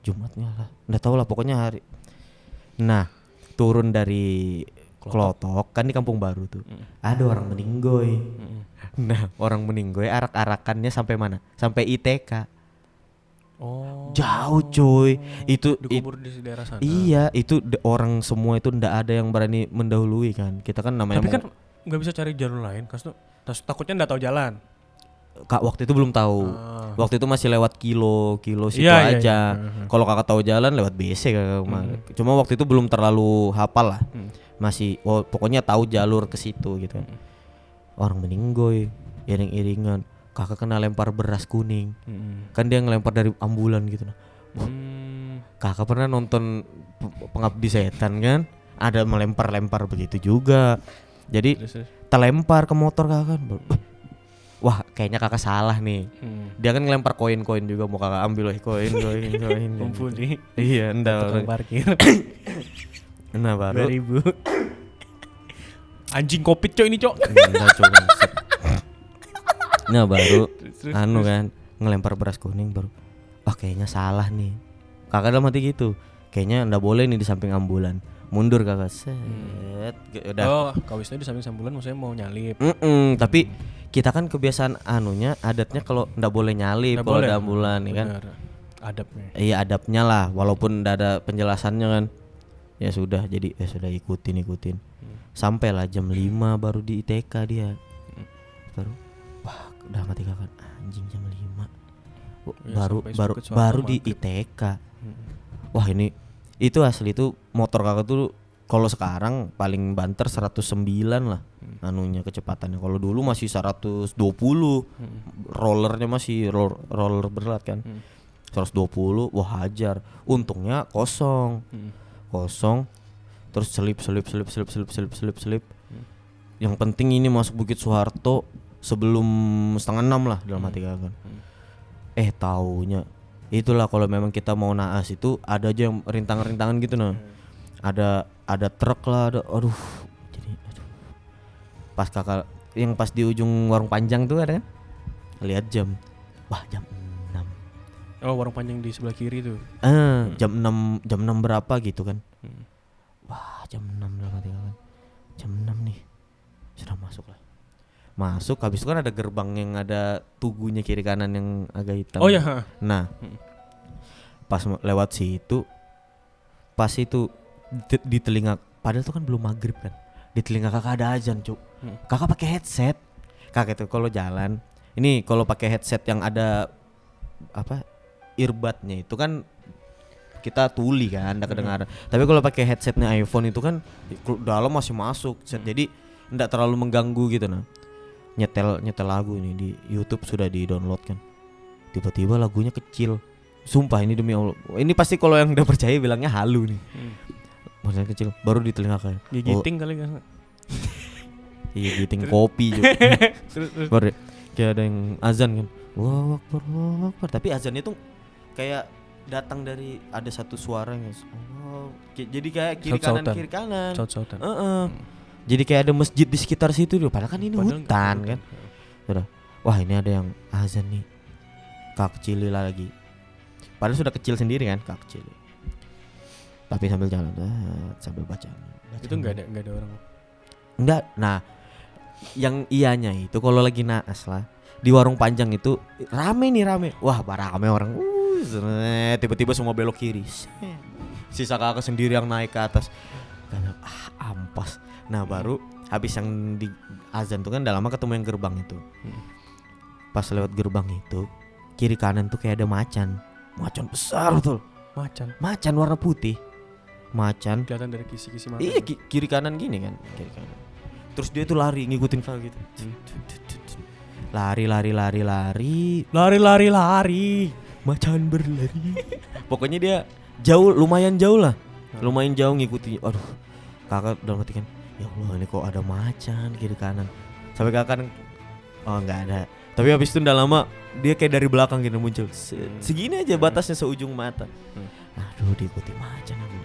Speaker 2: Jumatnya lah. Enggak tahu lah pokoknya hari. Nah, turun dari klotok kan di Kampung Baru tuh. Ada orang meninggoy. Nah, orang meninggoy arak-arakannya sampai mana? Sampai ITK.
Speaker 1: Oh.
Speaker 2: Jauh cuy. Itu
Speaker 1: dikubur di daerah sana.
Speaker 2: iya, itu orang semua itu ndak ada yang berani mendahului kan. Kita kan namanya
Speaker 1: Tapi kan nggak bisa cari jalur lain, takutnya nggak tahu jalan.
Speaker 2: Kak waktu itu belum tahu. Waktu itu masih lewat kilo situ
Speaker 1: Iya,
Speaker 2: aja.
Speaker 1: iya.
Speaker 2: Kalau kakak tahu jalan lewat BC kakak. Cuma waktu itu belum terlalu hafal lah. Masih pokoknya tahu jalur ke situ gitu. Orang meninggoy, iring-iringan. Kakak kena lempar beras kuning. Kan dia ngelempar dari ambulan gitu. Kakak pernah nonton Pengabdi Setan kan? Ada melempar-lempar begitu juga. Jadi terlempar ke motor kakak kan. Wah, kayaknya kakak salah nih. Dia kan ngelempar koin-koin juga, mau kakak ambil koin.
Speaker 1: Mumpuni.
Speaker 2: Iya, enggak.
Speaker 1: Tukang parkir.
Speaker 2: Nah, baru
Speaker 1: 2000. Anjing kopit coy ini, Cok.
Speaker 2: enggak coba. Nah, baru
Speaker 1: Terus.
Speaker 2: kan ngelempar beras kuning baru. Kayaknya salah nih. Kakak dalam hati gitu. Kayaknya enggak boleh nih di samping ambulan. Mundur kakak. Set. Udah.
Speaker 1: Oh, kawisnya di samping sambulan maksudnya mau nyalip.
Speaker 2: Tapi kita kan kebiasaan adatnya kalau ndak boleh nyalip kalau ada ambulan ya kan.
Speaker 1: Adabnya.
Speaker 2: Iya adabnya lah, walaupun ndak ada penjelasannya kan. Ya sudah, jadi sudah ikutin. Sampailah jam 5 baru di ITK dia. Baru wah udah mati kan anjing jam 5. Baru di ITK. Wah ini itu asli itu motor kakak tuh kalau sekarang paling banter 109 lah anunya kecepatannya. Kalau dulu masih 120. Rollernya masih roller berat kan. 120 wah hajar. Untungnya kosong. Terus selip. Yang penting ini masuk Bukit Soeharto sebelum 5:30 lah dalam hati kakak kan. Taunya itulah kalau memang kita mau naas itu ada aja yang rintangan gitu nah. Ada truk lah, aduh. Pas kakak yang pas di ujung warung panjang tuh ada kan? Lihat jam. Wah, jam 6.
Speaker 1: Oh, warung panjang di sebelah kiri tuh.
Speaker 2: Jam 6 berapa gitu kan. Wah, jam 6 lah mati kan. Jam 6 nih. Sudah masuk lah. Masuk habis itu kan ada gerbang yang ada tugunya kiri kanan yang agak hitam.
Speaker 1: Oh ya.
Speaker 2: Nah. Pas lewat situ pas itu di telinga, padahal tuh kan belum maghrib kan, di telinga kakak ada azan cuk. Kakak pakai headset. Kakak itu kalau jalan ini kalau pakai headset yang ada apa earbudnya itu kan kita tuli kan ndak kedengaran. Tapi kalau pakai headsetnya iPhone itu kan dalam masih masuk set, jadi ndak terlalu mengganggu gitu nah. Nyetel lagu ini di YouTube sudah di download kan, tiba-tiba lagunya kecil. Sumpah ini demi Allah. Ini pasti kalau yang udah percaya bilangnya halu nih. Maksudnya kecil baru di telinga kayak
Speaker 1: gigiting kali kan.
Speaker 2: Iya giting kopi juga. Baru kayak ada yang azan kan. Wah Akbar. Tapi azannya tuh kayak datang dari ada satu suara yang jadi kayak kiri kanan.
Speaker 1: Saut-sautan.
Speaker 2: Jadi kayak ada masjid di sekitar situ tuh. Padahal kan ini hutan kan. Sudah. Wah ini ada yang azan nih. Kak kecil lagi. Padahal sudah kecil sendiri kan, kak kecil. Tapi sambil jalan, sambil baca.
Speaker 1: Itu nggak ada orang.
Speaker 2: Enggak. Nah, yang ianya itu kalau lagi naas lah di warung panjang itu rame. Wah, rame orang. Tiba-tiba semua belok kiri. Sisa kakak sendiri yang naik ke atas. Ampas. Nah, baru habis yang di azan tuh kan udah lama ketemu yang gerbang itu. Pas lewat gerbang itu, kiri kanan tuh kayak ada macan besar betul. Macan warna putih. Macan
Speaker 1: kelihatan dari kisi-kisi mata.
Speaker 2: Iya kiri kanan gini kan, kiri kanan. Terus dia tuh lari ngikutin kakak gitu. Lari. Macan berlari. Pokoknya dia lumayan jauh lah. Lumayan jauh ngikutin. Aduh. Kakak udah ngerti kan. Ya Allah ini kok ada macan kiri kanan. Sampai kakak enggak ada. Tapi habis itu udah lama dia kayak dari belakang gitu muncul. Segini aja batasnya seujung mata. Aduh diikuti macan aku.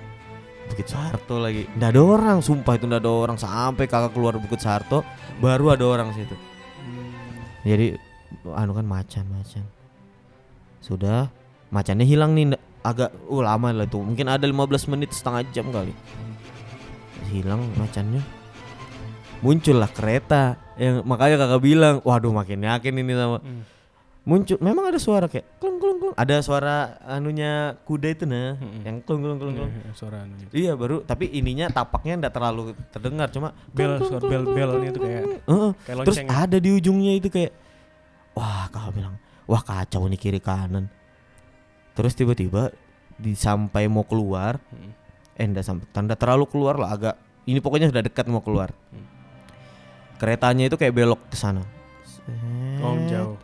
Speaker 2: Bukit Soeharto lagi. Nggak ada orang, sumpah itu nggak ada orang sampai kakak keluar Bukit Soeharto baru ada orang situ. Jadi kan macan. Sudah macannya hilang nih agak lama lah itu. Mungkin ada 15 menit setengah jam kali. Hilang macannya. Muncullah kereta yang makanya kakak bilang, waduh makin yakin ini sama. Muncul, memang ada suara kayak klung. Ada suara anunya kuda itu nah, yang klung.
Speaker 1: Suara anunya.
Speaker 2: Iya baru, tapi ininya tapaknya enggak terlalu terdengar, cuma
Speaker 1: suara bel-belnya itu kayak lonceng.
Speaker 2: Terus ada di ujungnya itu kayak, wah kakak bilang, wah kacau nih kiri kanan. Terus tiba-tiba sampai mau keluar, enggak sampai tanda terlalu keluar lah agak. Ini pokoknya sudah dekat mau keluar. Keretanya itu kayak belok ke sana.
Speaker 1: Jauh.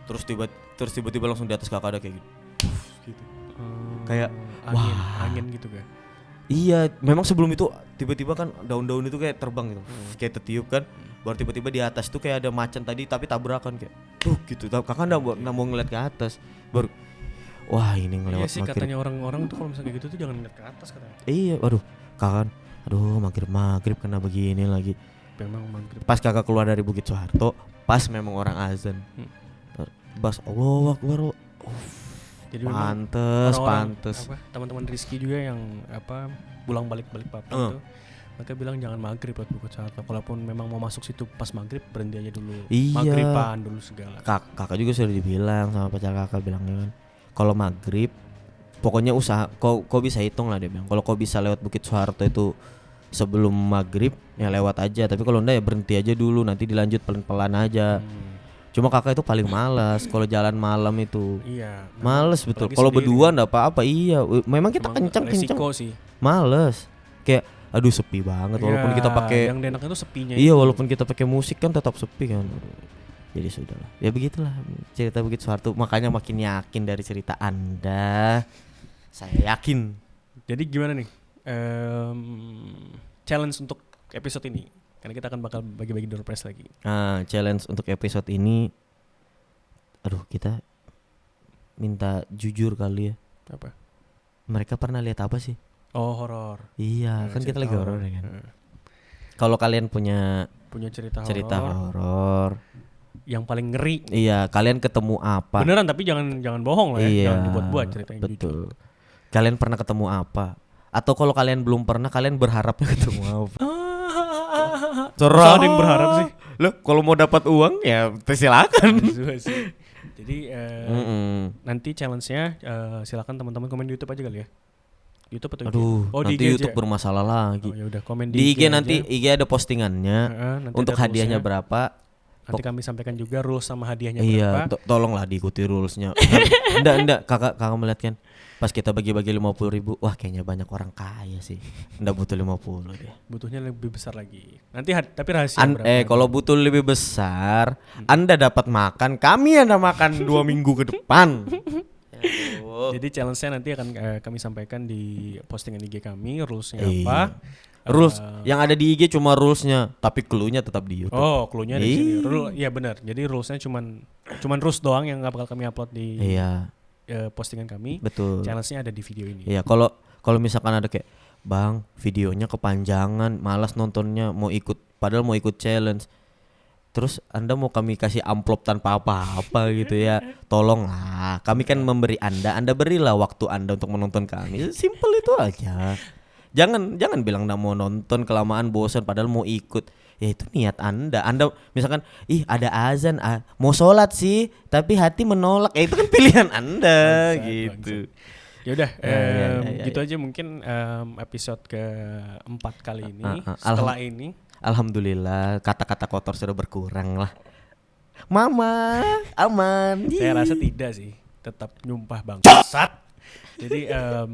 Speaker 2: Terus tiba-tiba langsung di atas kakak ada kayak gitu. Kayak
Speaker 1: angin gitu kan.
Speaker 2: Iya, memang sebelum itu tiba-tiba kan daun-daun itu kayak terbang gitu. Kayak tertiup kan. Baru tiba-tiba di atas tuh kayak ada macan tadi tapi tabrakan kayak gitu. Kakak enggak mau ngeliat ke atas. Baru wah, ini ngelewat
Speaker 1: iya sih, katanya orang-orang tuh kalau misalnya gitu tuh jangan ngeliat ke atas katanya.
Speaker 2: Iya, kakak maghrib kena begini lagi.
Speaker 1: Memang maghrib.
Speaker 2: Pas kakak keluar dari Bukit Soeharto, pas memang orang azan. Bas Allahu Akbar.
Speaker 1: Jadi
Speaker 2: pantes.
Speaker 1: Teman-teman Rizky juga yang pulang balik Papan tuh Mereka bilang jangan maghrib buat buka Soeharto. Kalaupun memang mau masuk situ pas maghrib, berhenti aja dulu.
Speaker 2: Iya.
Speaker 1: Maghriban dulu segala.
Speaker 2: Kakak juga sudah dibilang sama pacar kakak bilangnya kan, kalau maghrib pokoknya usaha kau bisa hitung lah, dia bilang kalau kau bisa lewat Bukit Soeharto itu sebelum maghrib ya lewat aja, tapi kalau enggak ya berhenti aja dulu, nanti dilanjut pelan-pelan aja. Cuma kakak itu paling malas kalau jalan malam itu.
Speaker 1: Iya.
Speaker 2: Males betul. Kalau berdua enggak apa-apa, iya. Memang kita kencang-kencang.
Speaker 1: Sih.
Speaker 2: Males. Kayak aduh sepi banget walaupun kita pakai.
Speaker 1: Yang enak itu sepinya.
Speaker 2: Iya,
Speaker 1: itu.
Speaker 2: walaupun kita pakai musik kan tetap sepi kan. Jadi sudahlah. Ya begitulah cerita Bukit Soeharto. Makanya makin yakin dari cerita Anda. Saya yakin.
Speaker 1: Jadi gimana nih? Challenge untuk episode ini. Karena kita akan bakal bagi-bagi door prize lagi.
Speaker 2: Challenge untuk episode ini, aduh kita minta jujur kali ya.
Speaker 1: Apa?
Speaker 2: Mereka pernah lihat apa sih?
Speaker 1: Oh, horor.
Speaker 2: Iya, kan kita lagi horor ya kan. Kalau kalian punya
Speaker 1: cerita
Speaker 2: horor
Speaker 1: yang paling ngeri.
Speaker 2: Iya, kalian ketemu apa?
Speaker 1: Beneran, tapi jangan bohong lah ya.
Speaker 2: Iya,
Speaker 1: Jangan dibuat-buat ceritanya.
Speaker 2: betul. Jujur. Kalian pernah ketemu apa? Atau kalau kalian belum pernah, kalian berharapnya ketemu apa?
Speaker 1: Ada yang berharap sih.
Speaker 2: Loh, kalau mau dapat uang ya silakan.
Speaker 1: Jadi nanti challenge-nya silakan teman-teman komen di YouTube aja kali ya. YouTube atau IG?
Speaker 2: Aduh, nanti YouTube
Speaker 1: aja.
Speaker 2: bermasalah lagi.
Speaker 1: Oh ya udah, komen
Speaker 2: di IG
Speaker 1: aja.
Speaker 2: nanti IG ada postingannya. Untuk hadiahnya berapa?
Speaker 1: Nanti kami sampaikan juga rules sama hadiahnya
Speaker 2: iya,
Speaker 1: berapa.
Speaker 2: Tolonglah diikuti rulesnya. Enggak, kakak melihat kan. Pas kita bagi-bagi 50.000, wah kayaknya banyak orang kaya sih. Enggak butuh 50 deh.
Speaker 1: Butuhnya lebih besar lagi. Nanti tapi rahasia
Speaker 2: kalau butuh lebih besar, Anda dapat makan, kami Anda makan 2 minggu ke depan.
Speaker 1: Jadi challenge-nya nanti akan kami sampaikan di postingan IG kami, rulesnya apa.
Speaker 2: Rules yang ada di IG cuma rulesnya, tapi clue-nya tetap di YouTube.
Speaker 1: Oh, clue-nya di sini. Iya benar. Jadi rulesnya cuman rules doang yang nggak bakal kami upload di postingan kami.
Speaker 2: Betul.
Speaker 1: Challenge-nya ada di video ini.
Speaker 2: Iya, kalau misalkan ada kayak, "Bang, videonya kepanjangan, malas nontonnya, mau ikut challenge." Terus Anda mau kami kasih amplop tanpa apa-apa gitu ya. Tolonglah, kami kan memberi Anda berilah waktu Anda untuk menonton kami. Simple itu aja. Jangan bilang enggak mau nonton, kelamaan bosan padahal mau ikut. Ya itu niat Anda misalkan ada azan, mau sholat sih tapi hati menolak, ya itu kan pilihan Anda. Gitu.
Speaker 1: Ya udah, gitu aja mungkin episode ke-4 kali ini. Setelah ini
Speaker 2: alhamdulillah kata-kata kotor sudah berkurang lah. Mama aman.
Speaker 1: Saya rasa tidak sih, tetap nyumpah bangsat. Jadi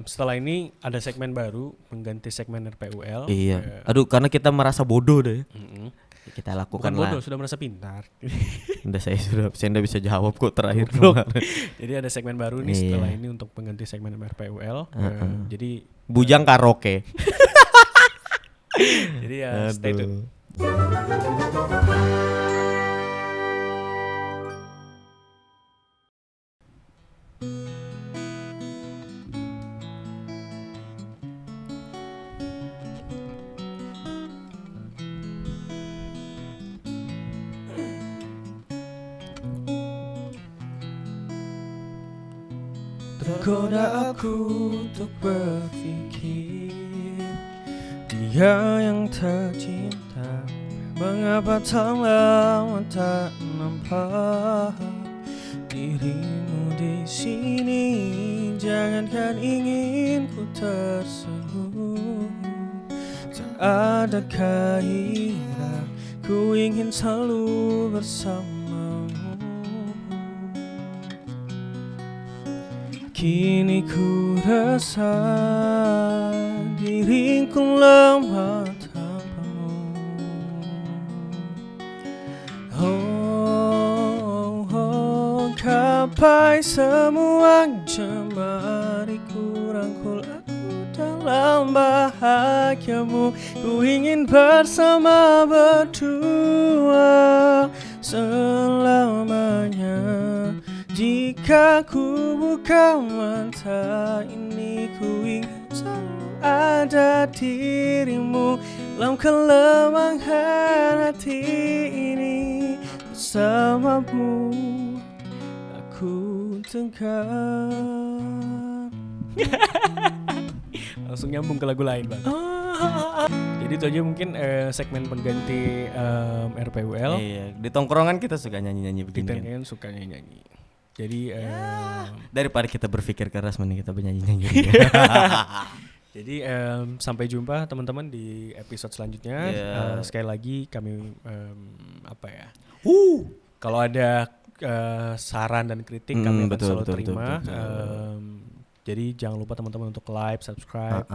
Speaker 1: setelah ini ada segmen baru mengganti segmen RPUL.
Speaker 2: Iya. Aduh, karena kita merasa bodoh deh. Kita lakukan.
Speaker 1: Bukan bodoh, sudah merasa pintar.
Speaker 2: saya tidak bisa jawab kok terakhir.
Speaker 1: Jadi ada segmen baru nih setelah ini untuk mengganti segmen RPUL. Jadi
Speaker 2: bujang karaoke.
Speaker 1: Jadi stay tune. Tergoda aku untuk berpikir dia yang tercinta, mengapa tak lama tak nampak dirimu di sini. Jangankan ingin ku tersenyum, tak ada kira ku ingin selalu bersamamu. Kini ku rasa diriku lemah tanpamu. Kapai semua jemariku, rangkul aku dalam bahagiamu. Ku ingin bersama berdua selamanya. Jika ku buka mata ini, ku ingin selalu ada dirimu dalam kelemahan hati ini. Bersamamu aku tegar. Langsung nyambung ke lagu lain, Bang. Jadi itu aja mungkin segmen pengganti RPUL.
Speaker 2: Iya, di tongkrongan kita suka nyanyi-nyanyi begini.
Speaker 1: Kita
Speaker 2: Kan.
Speaker 1: kan suka nyanyi. Jadi
Speaker 2: Daripada kita berpikir keras mending kita bernyanyi-nyanyi.
Speaker 1: jadi sampai jumpa teman-teman di episode selanjutnya. Sekali lagi kami apa ya? Kalau ada saran dan kritik kami akan selalu terima. Jadi jangan lupa teman-teman untuk like, subscribe,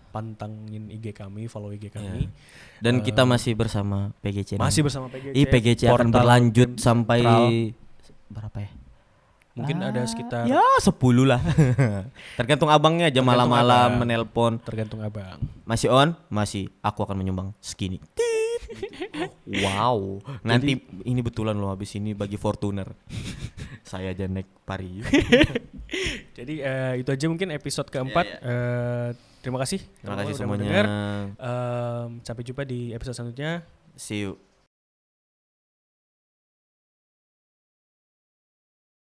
Speaker 1: pantangin IG kami, follow IG kami.
Speaker 2: Dan kita masih bersama PGC.
Speaker 1: Masih bersama PGC.
Speaker 2: PGC akan berlanjut sampai berapa ya?
Speaker 1: Mungkin ada sekitar
Speaker 2: 10 lah. Tergantung abangnya aja malam-malam menelpon.
Speaker 1: Tergantung abang.
Speaker 2: Masih on? Masih. Aku akan menyumbang skinny. Wow. Nanti ini betulan loh habis ini bagi Fortuner. Saya aja naik pari.
Speaker 1: Jadi itu aja mungkin episode keempat. Terima kasih.
Speaker 2: Terima kasih semuanya.
Speaker 1: Sampai jumpa di episode selanjutnya.
Speaker 2: See you.